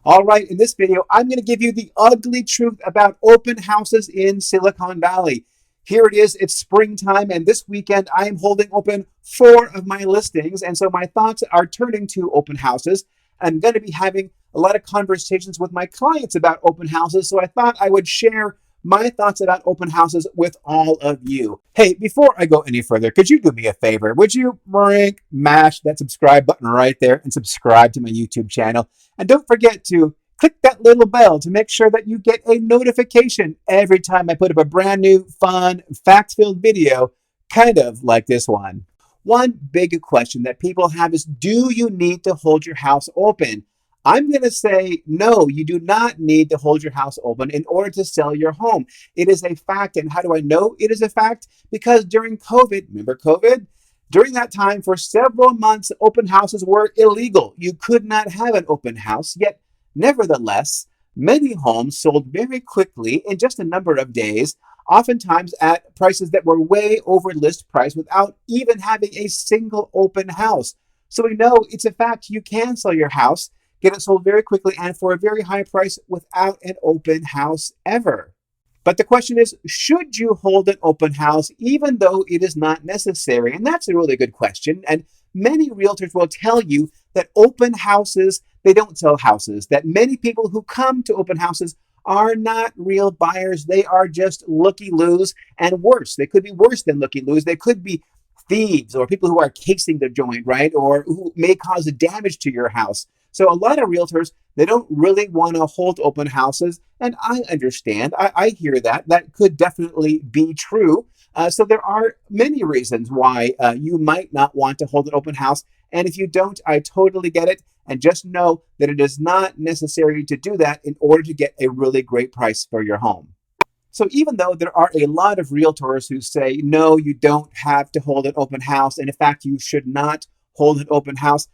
All right, in this video, I'm going to give you the ugly truth about open houses in Silicon Valley. Here it is, it's springtime, and this weekend I am holding open 4 of my listings, and so my thoughts are turning to open houses. I'm going to be having a lot of conversations with my clients about open houses, so I thought I would share my thoughts about open houses with all of you. Hey, before I go any further, could you do me a favor? Would you mash that subscribe button right there and subscribe to my YouTube channel? And don't forget to click that little bell to make sure that you get a notification every time I put up a brand new, fun, fact-filled video, kind of like this one. One big question that people have is, do you need to hold your house open? I'm going to say, no, you do not need to hold your house open in order to sell your home. It is a fact. And how do I know it is a fact? Because during COVID, remember COVID? During that time, for several months, open houses were illegal. You could not have an open house. Yet, nevertheless, many homes sold very quickly in just a number of days, oftentimes at prices that were way over list price without even having a single open house. So we know it's a fact. You can sell your house, get it sold very quickly and for a very high price without an open house ever. But the question is, should you hold an open house even though it is not necessary? And that's a really good question. And many realtors will tell you that open houses, they don't sell houses, that many people who come to open houses are not real buyers. They are just looky-loos, and worse. They could be worse than looky-loos. They could be thieves or people who are casing the joint, right? Or who may cause damage to your house. So a lot of realtors, they don't really want to hold open houses. And I understand. I hear that. That could definitely be true. So there are many reasons why you might not want to hold an open house. And if you don't, I totally get it. And just know that it is not necessary to do that in order to get a really great price for your home. So even though there are a lot of realtors who say, no, you don't have to hold an open house, and in fact, you should not hold an open house,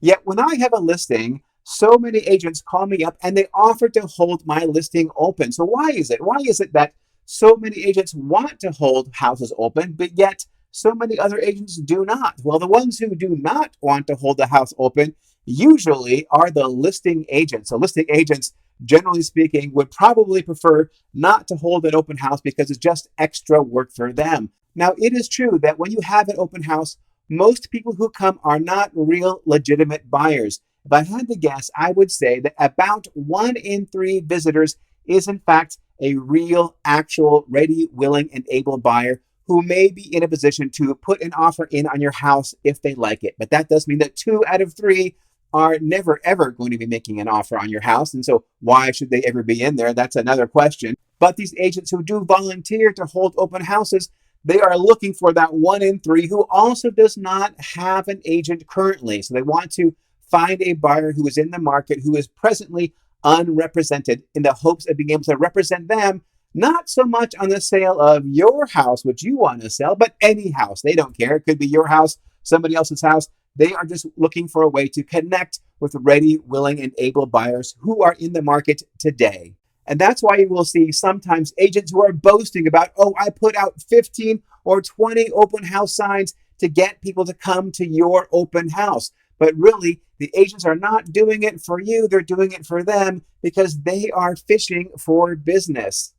yet when I have a listing, so many agents call me up and they offer to hold my listing open. So why is it? Why is it that so many agents want to hold houses open, but yet so many other agents do not? Well, the ones who do not want to hold the house open usually are the listing agents. So listing agents, generally speaking, would probably prefer not to hold an open house because it's just extra work for them. Now, it is true that when you have an open house, most people who come are not real legitimate buyers. If I had to guess, I would say that about 1 in 3 visitors is in fact a real, actual, ready, willing, and able buyer who may be in a position to put an offer in on your house if they like it. But that does mean that 2 out of 3 are never, ever going to be making an offer on your house. And so why should they ever be in there? That's another question. But these agents who do volunteer to hold open houses, they are looking for that 1 in 3 who also does not have an agent currently. So they want to find a buyer who is in the market, who is presently unrepresented, in the hopes of being able to represent them, not so much on the sale of your house, which you want to sell, but any house. They don't care. It could be your house, somebody else's house. They are just looking for a way to connect with ready, willing, and able buyers who are in the market today. And that's why you will see sometimes agents who are boasting about, oh, I put out 15 or 20 open house signs to get people to come to your open house. But really, the agents are not doing it for you. They're doing it for them because they are fishing for business.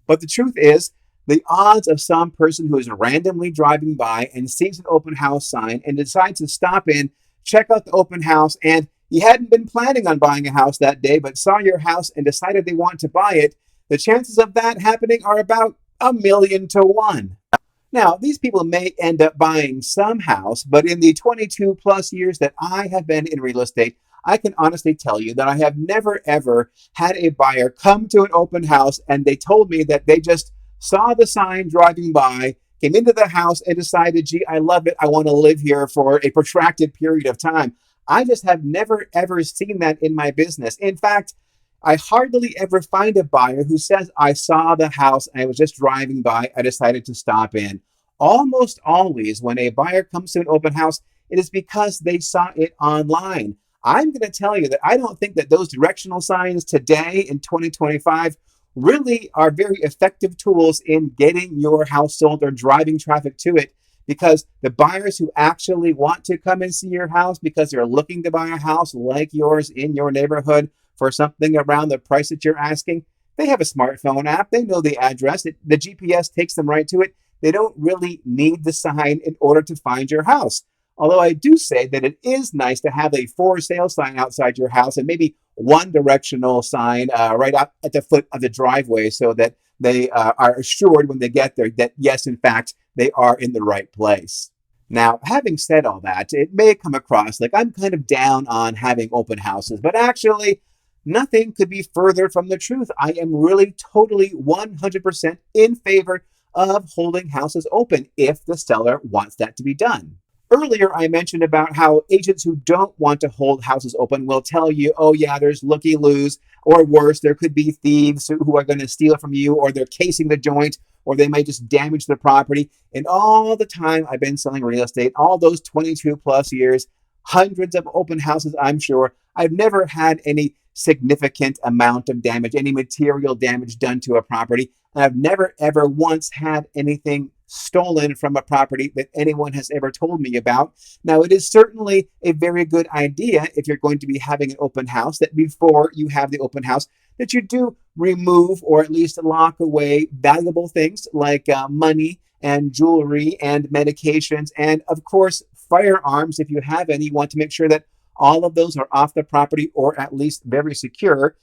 But the truth is, the odds of some person who is randomly driving by and sees an open house sign and decides to stop in, check out the open house, and he hadn't been planning on buying a house that day, but saw your house and decided they want to buy it, the chances of that happening are about 1,000,000 to 1. Now, these people may end up buying some house, but in the 22 plus years that I have been in real estate, I can honestly tell you that I have never, ever had a buyer come to an open house and they told me that they just saw the sign driving by, came into the house and decided, gee, I love it. I want to live here for a protracted period of time. I just have never, ever seen that in my business. In fact, I hardly ever find a buyer who says, I saw the house and I was just driving by, I decided to stop in. Almost always when a buyer comes to an open house, it is because they saw it online. I'm going to tell you that I don't think that those directional signs today in 2025 really are very effective tools in getting your house sold or driving traffic to it, because the buyers who actually want to come and see your house because they're looking to buy a house like yours in your neighborhood, for something around the price that you're asking, they have a smartphone app. They know the address. The GPS takes them right to it. They don't really need the sign in order to find your house. Although I do say that it is nice to have a for sale sign outside your house and maybe one directional sign right out at the foot of the driveway so that they are assured when they get there that, yes, in fact, they are in the right place. Now, having said all that, it may come across like I'm kind of down on having open houses, but actually, nothing could be further from the truth. I am really totally 100% in favor of holding houses open if the seller wants that to be done. Earlier, I mentioned about how agents who don't want to hold houses open will tell you, oh yeah, there's looky-loos, or worse, there could be thieves who are going to steal from you, or they're casing the joint, or they may just damage the property. And all the time I've been selling real estate, all those 22 plus years, hundreds of open houses, I'm sure, I've never had any significant amount of damage, any material damage done to a property. And I've never, ever once had anything stolen from a property that anyone has ever told me about. Now, it is certainly a very good idea if you're going to be having an open house that before you have the open house, that you do remove or at least lock away valuable things like money and jewelry and medications and, of course, firearms. If you have any, you want to make sure that all of those are off the property or at least very secure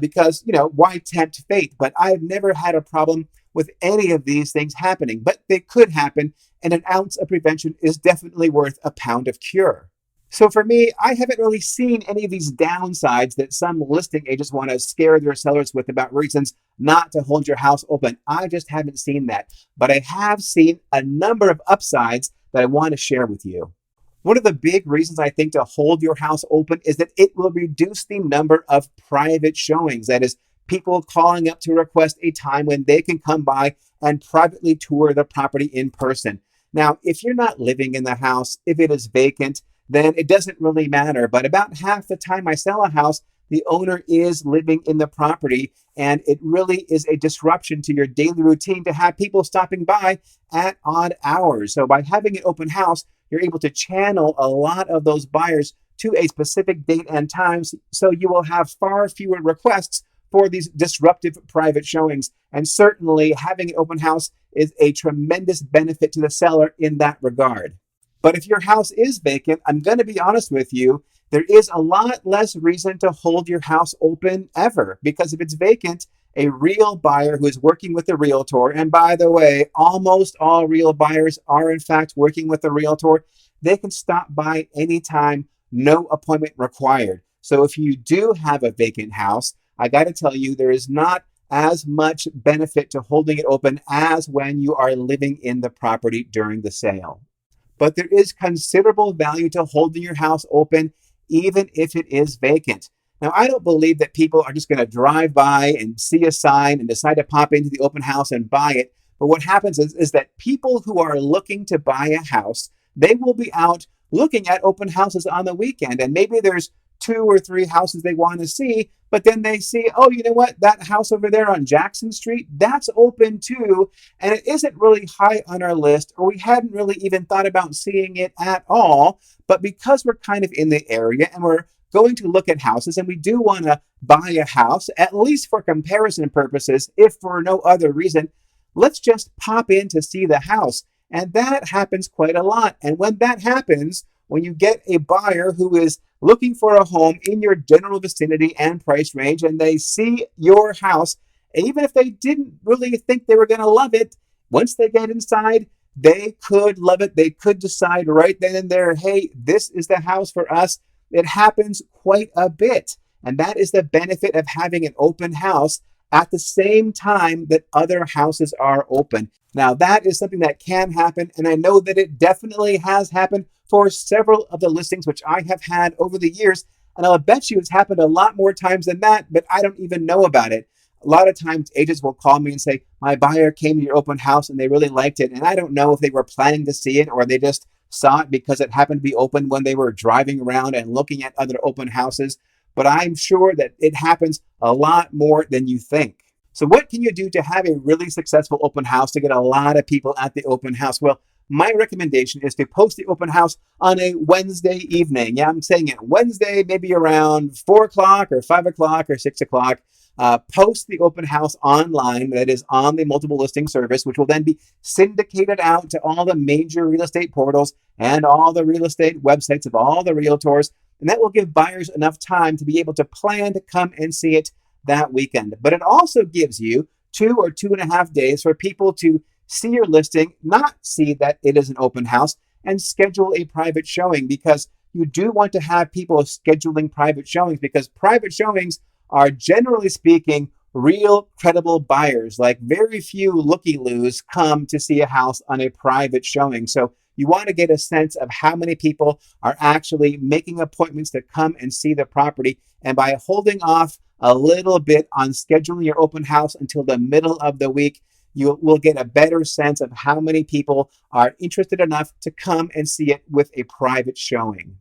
because, why tempt fate? But I've never had a problem with any of these things happening, but they could happen, and an ounce of prevention is definitely worth a pound of cure. So for me, I haven't really seen any of these downsides that some listing agents want to scare their sellers with about reasons not to hold your house open. I just haven't seen that, but I have seen a number of upsides that I want to share with you. One of the big reasons I think to hold your house open is that it will reduce the number of private showings. That is, people calling up to request a time when they can come by and privately tour the property in person. Now, if you're not living in the house, if it is vacant, then it doesn't really matter. But about half the time I sell a house, the owner is living in the property, and it really is a disruption to your daily routine to have people stopping by at odd hours. So by having an open house, you're able to channel a lot of those buyers to a specific date and time, so you will have far fewer requests for these disruptive private showings. And certainly having an open house is a tremendous benefit to the seller in that regard. But if your house is vacant, I'm going to be honest with you, there is a lot less reason to hold your house open ever, because if it's vacant, a real buyer who is working with a realtor, and by the way, almost all real buyers are in fact working with a realtor, they can stop by anytime, no appointment required. So if you do have a vacant house, I got to tell you, there is not as much benefit to holding it open as when you are living in the property during the sale. But there is considerable value to holding your house open, even if it is vacant. Now, I don't believe that people are just going to drive by and see a sign and decide to pop into the open house and buy it. But what happens is that people who are looking to buy a house, they will be out looking at open houses on the weekend. And maybe there's 2 or 3 houses they want to see, but then they see, oh, you know what? That house over there on Jackson Street, that's open too. And it isn't really high on our list, or we hadn't really even thought about seeing it at all. But because we're kind of in the area and we're going to look at houses and we do want to buy a house, at least for comparison purposes, if for no other reason, let's just pop in to see the house. And that happens quite a lot. And when that happens, when you get a buyer who is looking for a home in your general vicinity and price range, and they see your house, and even if they didn't really think they were going to love it, once they get inside, they could love it. They could decide right then and there, hey, this is the house for us. It happens quite a bit. And that is the benefit of having an open house at the same time that other houses are open. Now, that is something that can happen, and I know that it definitely has happened for several of the listings which I have had over the years, and I'll bet you it's happened a lot more times than that, but I don't even know about it. A lot of times agents will call me and say, my buyer came to your open house and they really liked it, and I don't know if they were planning to see it or they just saw it because it happened to be open when they were driving around and looking at other open houses, but I'm sure that it happens a lot more than you think. So what can you do to have a really successful open house, to get a lot of people at the open house? Well, my recommendation is to post the open house on a Wednesday evening. Yeah, I'm saying it Wednesday, maybe around 4 o'clock or 5 o'clock or 6 o'clock. Post the open house online, that is on the multiple listing service, which will then be syndicated out to all the major real estate portals and all the real estate websites of all the realtors. And that will give buyers enough time to be able to plan to come and see it that weekend. But it also gives you 2 or 2.5 days for people to see your listing, not see that it is an open house, and schedule a private showing, because you do want to have people scheduling private showings, because private showings are, generally speaking, real credible buyers. Like, very few looky-loos come to see a house on a private showing. So you want to get a sense of how many people are actually making appointments to come and see the property. And by holding off a little bit on scheduling your open house until the middle of the week, you will get a better sense of how many people are interested enough to come and see it with a private showing.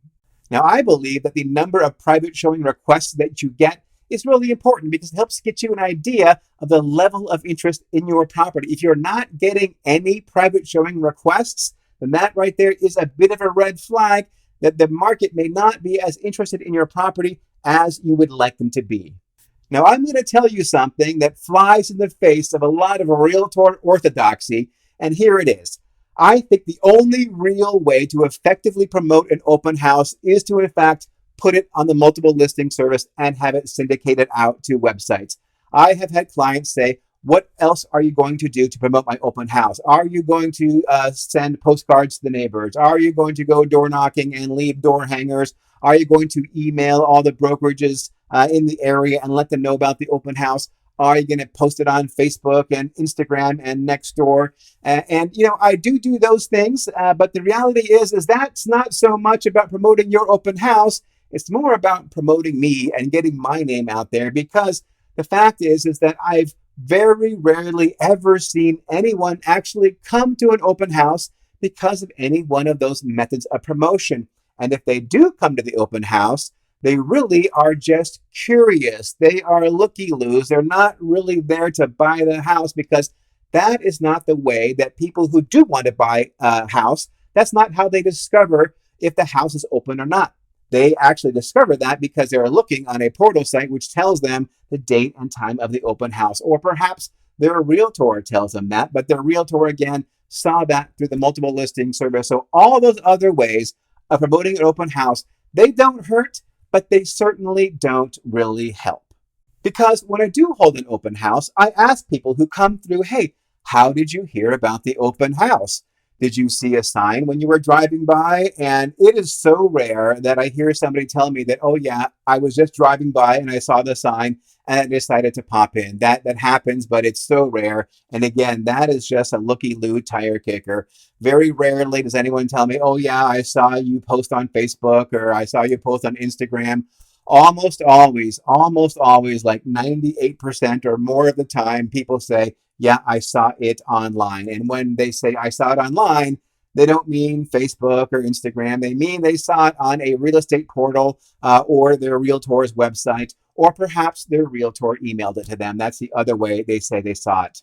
Now, I believe that the number of private showing requests that you get is really important, because it helps get you an idea of the level of interest in your property. If you're not getting any private showing requests, then that right there is a bit of a red flag that the market may not be as interested in your property as you would like them to be. Now, I'm going to tell you something that flies in the face of a lot of realtor orthodoxy, and here it is. I think the only real way to effectively promote an open house is to, in fact, put it on the multiple listing service and have it syndicated out to websites. I have had clients say, what else are you going to do to promote my open house? Are you going to send postcards to the neighbors? Are you going to go door knocking and leave door hangers? Are you going to email all the brokerages in the area and let them know about the open house? Are you going to post it on Facebook and Instagram and Nextdoor? And I do those things, but the reality is that's not so much about promoting your open house. It's more about promoting me and getting my name out there, because the fact is that I've very rarely ever seen anyone actually come to an open house because of any one of those methods of promotion. And if they do come to the open house, they really are just curious. They are looky-loos. They're not really there to buy the house, because that is not the way that people who do want to buy a house, that's not how they discover if the house is open or not. They actually discover that because they're looking on a portal site which tells them the date and time of the open house. Or perhaps their realtor tells them that, but their realtor, again, saw that through the multiple listing service. So all those other ways of promoting an open house, they don't hurt, but they certainly don't really help. Because when I do hold an open house, I ask people who come through, hey, how did you hear about the open house? Did you see a sign when you were driving by? And it is so rare that I hear somebody tell me that, oh yeah, I was just driving by and I saw the sign and I decided to pop in. That happens, but it's so rare. And again, that is just a looky-loo tire kicker. Very rarely does anyone tell me, oh yeah, I saw you post on Facebook, or I saw you post on Instagram. Almost always, like 98% or more of the time, people say, yeah, I saw it online. And when they say I saw it online, they don't mean Facebook or Instagram. They mean they saw it on a real estate portal or their realtor's website, or perhaps their realtor emailed it to them. That's the other way they say they saw it.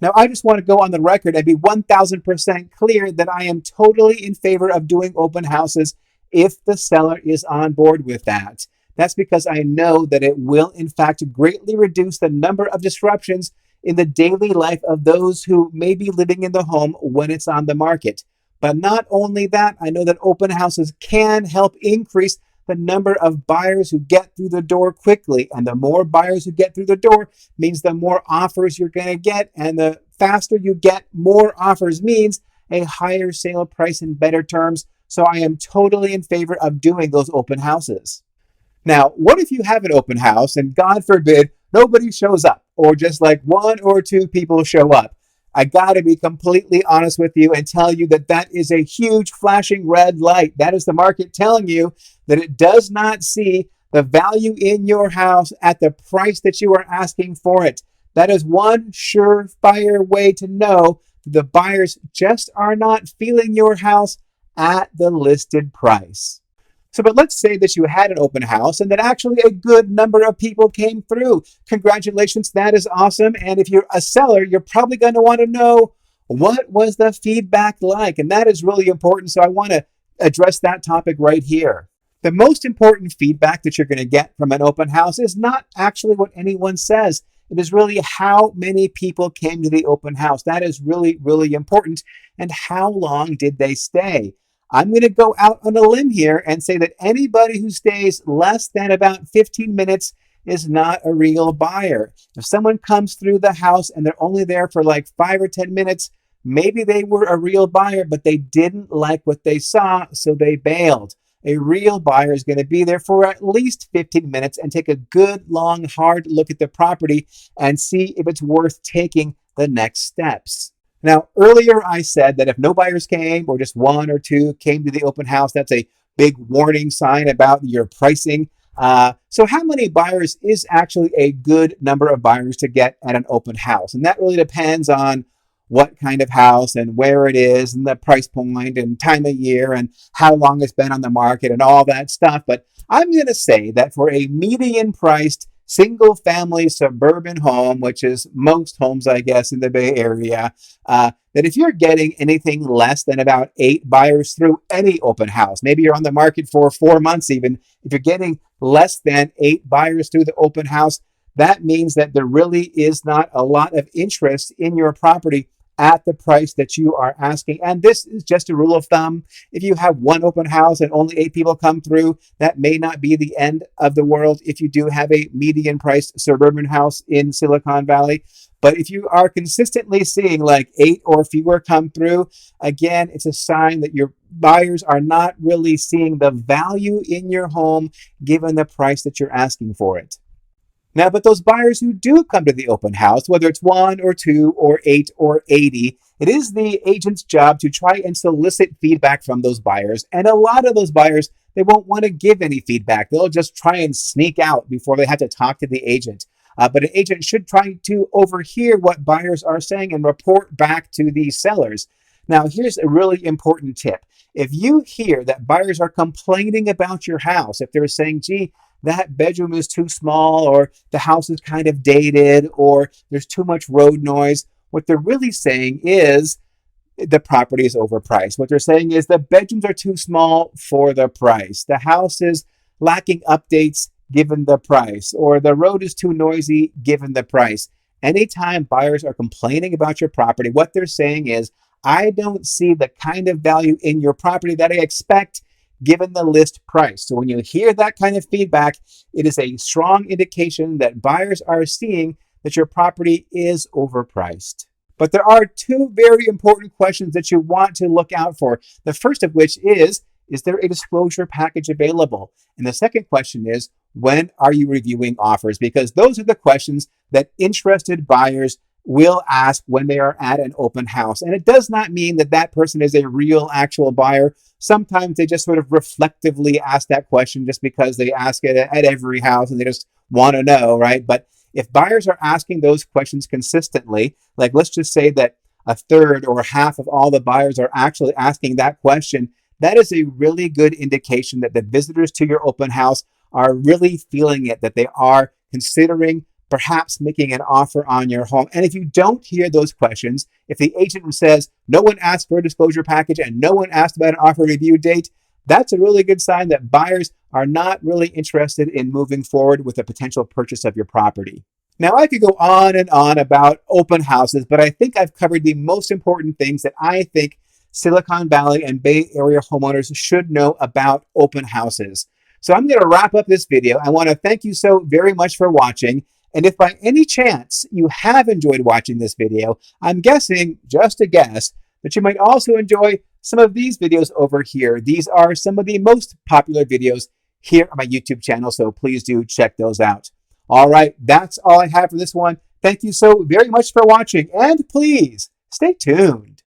Now, I just want to go on the record and be 1000% clear that I am totally in favor of doing open houses if the seller is on board with that. That's because I know that it will, in fact, greatly reduce the number of disruptions in the daily life of those who may be living in the home when it's on the market. But not only that, I know that open houses can help increase the number of buyers who get through the door quickly. And the more buyers who get through the door means the more offers you're going to get. And the faster you get more offers means a higher sale price and better terms. So I am totally in favor of doing those open houses. Now, what if you have an open house and, God forbid, nobody shows up, or just like 1 or 2 people show up? I got to be completely honest with you and tell you that that is a huge flashing red light. That is the market telling you that it does not see the value in your house at the price that you are asking for it. That is one surefire way to know that the buyers just are not feeling your house at the listed price. So, but let's say that you had an open house and that actually a good number of people came through. Congratulations, that is awesome. And if you're a seller, you're probably going to want to know, What was the feedback like? And that is really important. So I want to address that topic right here. The most important feedback that you're going to get from an open house is not actually what anyone says. It is really how many people came to the open house. That is really, really important. And how long did they stay? I'm going to go out on a limb here and say that anybody who stays less than about 15 minutes is not a real buyer. If someone comes through the house and they're only there for like 5 or 10 minutes, maybe they were a real buyer, but they didn't like what they saw, so they bailed. A real buyer is going to be there for at least 15 minutes and take a good, long, hard look at the property and see if it's worth taking the next steps. Now, earlier I said that if no buyers came or just one or two came to the open house, that's a big warning sign about your pricing. So how many buyers is actually a good number of buyers to get at an open house? And that really depends on what kind of house and where it is and the price point and time of year and how long it's been on the market and all that stuff. But I'm going to say that for a median priced single family suburban home, which is most homes, I guess, in the Bay Area, that if you're getting anything less than about 8 buyers through any open house, maybe you're on the market for 4 months even, if you're getting less than 8 buyers through the open house, that means that there really is not a lot of interest in your property at the price that you are asking. And this is just a rule of thumb. If you have one open house and only 8 people come through, that may not be the end of the world if you do have a median priced suburban house in Silicon Valley. But if you are consistently seeing like 8 or fewer come through, again, it's a sign that your buyers are not really seeing the value in your home given the price that you're asking for it. Now, but those buyers who do come to the open house, whether it's 1 or 2 or 8 or 80, it is the agent's job to try and solicit feedback from those buyers. And a lot of those buyers, they won't want to give any feedback. They'll just try and sneak out before they have to talk to the agent. But an agent should try to overhear what buyers are saying and report back to the sellers. Now, here's a really important tip. If you hear that buyers are complaining about your house, if they're saying, gee, that bedroom is too small, or the house is kind of dated, or there's too much road noise, what they're really saying is the property is overpriced. What they're saying is the bedrooms are too small for the price. The house is lacking updates given the price, or the road is too noisy given the price. Anytime buyers are complaining about your property, what they're saying is, I don't see the kind of value in your property that I expect given the list price. So when you hear that kind of feedback, it is a strong indication that buyers are seeing that your property is overpriced. But there are 2 very important questions that you want to look out for. The first of which is there a disclosure package available? And the second question is, when are you reviewing offers? Because those are the questions that interested buyers will ask when they are at an open house. And it does not mean that that person is a real actual buyer. Sometimes they just sort of reflectively ask that question just because they ask it at every house and they just want to know, right? But if buyers are asking those questions consistently, like let's just say that a third or half of all the buyers are actually asking that question, that is a really good indication that the visitors to your open house are really feeling it, that they are considering perhaps making an offer on your home. And if you don't hear those questions, if the agent says no one asked for a disclosure package and no one asked about an offer review date, that's a really good sign that buyers are not really interested in moving forward with a potential purchase of your property. Now, I could go on and on about open houses, but I think I've covered the most important things that I think Silicon Valley and Bay Area homeowners should know about open houses. So I'm going to wrap up this video. I want to thank you so very much for watching. And if by any chance you have enjoyed watching this video, I'm guessing, just a guess, that you might also enjoy some of these videos over here. These are some of the most popular videos here on my YouTube channel, so please do check those out. All right, that's all I have for this one. Thank you so very much for watching, and please stay tuned.